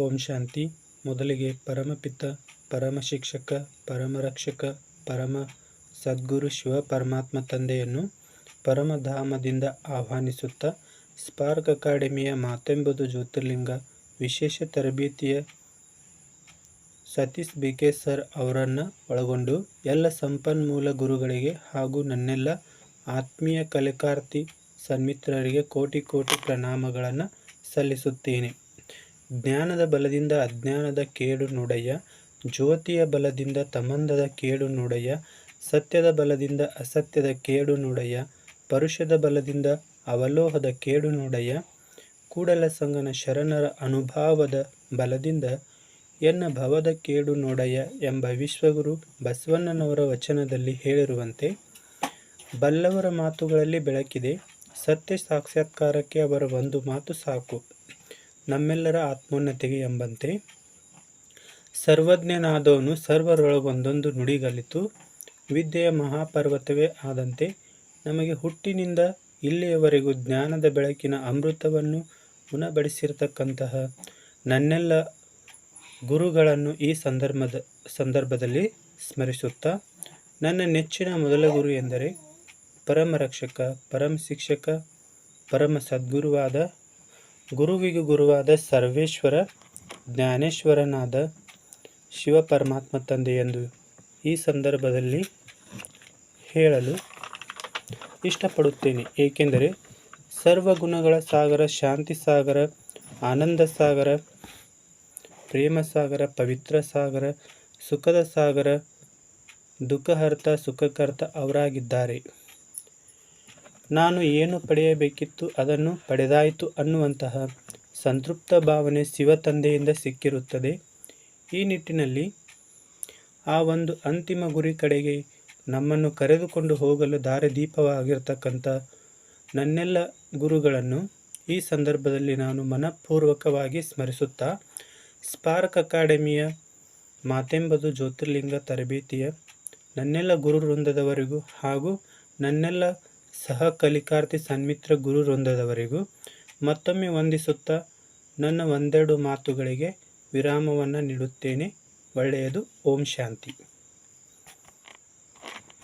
ಓಂ ಶಾಂತಿ. ಮೊದಲಿಗೆ ಪರಮಪಿತ, ಪರಮ ಶಿಕ್ಷಕ, ಪರಮರಕ್ಷಕ, ಪರಮ ಸದ್ಗುರು ಶಿವ ಪರಮಾತ್ಮ ತಂದೆಯನ್ನು ಪರಮಧಾಮದಿಂದ ಆಹ್ವಾನಿಸುತ್ತಾ, ಸ್ಪಾರ್ಕ್ ಅಕಾಡೆಮಿಯ ಮಾತೆಂಬುದು ಜ್ಯೋತಿರ್ಲಿಂಗ ವಿಶೇಷ ತರಬೇತಿಯ ಸತೀಶ್ ಬಿಕೆ ಸರ್ ಅವರನ್ನು ಒಳಗೊಂಡು ಎಲ್ಲ ಸಂಪನ್ಮೂಲ ಗುರುಗಳಿಗೆ ಹಾಗೂ ನನ್ನೆಲ್ಲ ಆತ್ಮೀಯ ಕಲಿಕಾರ್ಥಿ ಸನ್ಮಿತ್ರರಿಗೆ ಕೋಟಿ ಕೋಟಿ ಪ್ರಣಾಮಗಳನ್ನು ಸಲ್ಲಿಸುತ್ತೇನೆ. ಜ್ಞಾನದ ಬಲದಿಂದ ಅಜ್ಞಾನದ ಕೇಡು ನುಡಯ್ಯ, ಜ್ಯೋತಿಯ ಬಲದಿಂದ ತಮಂದದ ಕೇಡು ನುಡಯ್ಯ, ಸತ್ಯದ ಬಲದಿಂದ ಅಸತ್ಯದ ಕೇಡು ನುಡಯ್ಯ, ಪರುಷದ ಬಲದಿಂದ ಅವಲೋಹದ ಕೇಡು ನುಡಯ್ಯ, ಕೂಡಲ ಸಂಗನ ಶರಣರ ಅನುಭಾವದ ಬಲದಿಂದ ಎನ್ನ ಭವದ ಕೇಡು ನೋಡಯ್ಯ ಎಂಬ ವಿಶ್ವಗುರು ಬಸವಣ್ಣನವರ ವಚನದಲ್ಲಿ ಹೇಳಿರುವಂತೆ, ಬಲ್ಲವರ ಮಾತುಗಳಲ್ಲಿ ಬೆಳಕಿದೆ. ಸತ್ಯ ಸಾಕ್ಷಾತ್ಕಾರಕ್ಕೆ ಅವರ ಒಂದು ಮಾತು ಸಾಕು, ನಮ್ಮೆಲ್ಲರ ಆತ್ಮೋನ್ನತಿಗೆ ಎಂಬಂತೆ, ಸರ್ವಜ್ಞನಾದವನು ಸರ್ವರೊಳಗೊಂದೊಂದು ನುಡಿಗಲಿತು, ವಿದ್ಯೆಯ ಮಹಾಪರ್ವತವೇ ಆದಂತೆ ನಮಗೆ ಹುಟ್ಟಿನಿಂದ ಇಲ್ಲಿಯವರೆಗೂ ಜ್ಞಾನದ ಬೆಳಕಿನ ಅಮೃತವನ್ನು ಉಣಬಡಿಸಿರತಕ್ಕಂತಹ ನನ್ನೆಲ್ಲ ಗುರುಗಳನ್ನು ಈ ಸಂದರ್ಭದಲ್ಲಿ ಸ್ಮರಿಸುತ್ತಾ, ನನ್ನ ನೆಚ್ಚಿನ ಮೊದಲ ಗುರು ಎಂದರೆ ಪರಮರಕ್ಷಕ, ಪರಮ ಶಿಕ್ಷಕ, ಪರಮ ಸದ್ಗುರುವಾದ, ಗುರುವಿಗೂ ಗುರುವಾದ ಸರ್ವೇಶ್ವರ ಜ್ಞಾನೇಶ್ವರನಾದ ಶಿವ ಪರಮಾತ್ಮ ತಂದೆ ಎಂದು ಈ ಸಂದರ್ಭದಲ್ಲಿ ಹೇಳಲು ಇಷ್ಟಪಡುತ್ತೇನೆ. ಏಕೆಂದರೆ ಸರ್ವಗುಣಗಳ ಸಾಗರ, ಶಾಂತಿ ಸಾಗರ, ಆನಂದ ಸಾಗರ, ಪ್ರೇಮ ಸಾಗರ, ಪವಿತ್ರ ಸಾಗರ, ಸುಖದ ಸಾಗರ, ದುಃಖಹರ್ತ, ಸುಖಕರ್ತ ಅವರಾಗಿದ್ದಾರೆ. ನಾನು ಏನು ಪಡೆಯಬೇಕಿತ್ತು ಅದನ್ನು ಪಡೆದಾಯಿತು ಅನ್ನುವಂತಹ ಸಂತೃಪ್ತ ಭಾವನೆ ಶಿವ ತಂದೆಯಿಂದ ಸಿಕ್ಕಿರುತ್ತದೆ. ಈ ನಿಟ್ಟಿನಲ್ಲಿ ಆ ಒಂದು ಅಂತಿಮ ಗುರಿ ಕಡೆಗೆ ನಮ್ಮನ್ನು ಕರೆದುಕೊಂಡು ಹೋಗಲು ದಾರಿದೀಪವಾಗಿರ್ತಕ್ಕಂಥ ನನ್ನೆಲ್ಲ ಗುರುಗಳನ್ನು ಈ ಸಂದರ್ಭದಲ್ಲಿ ನಾನು ಮನಪೂರ್ವಕವಾಗಿ ಸ್ಮರಿಸುತ್ತಾ, ಸ್ಪಾರ್ಕ್ ಅಕಾಡೆಮಿಯ ಮಾತೆಂಬುದು ಜ್ಯೋತಿರ್ಲಿಂಗ ತರಬೇತಿಯ ನನ್ನೆಲ್ಲ ಗುರು ವೃಂದದವರಿಗೂ ಹಾಗೂ ನನ್ನೆಲ್ಲ ಸಹ ಕಲಿಕಾರ್ಥಿ ಸನ್ಮಿತ್ರ ಗುರು ವೃಂದದವರಿಗೂ ಮತ್ತೊಮ್ಮೆ ವಂದಿಸುತ್ತಾ ನನ್ನ ಒಂದೆರಡು ಮಾತುಗಳಿಗೆ ವಿರಾಮವನ್ನು ನೀಡುತ್ತೇನೆ. ಒಳ್ಳೆಯದು. ಓಂ ಶಾಂತಿ.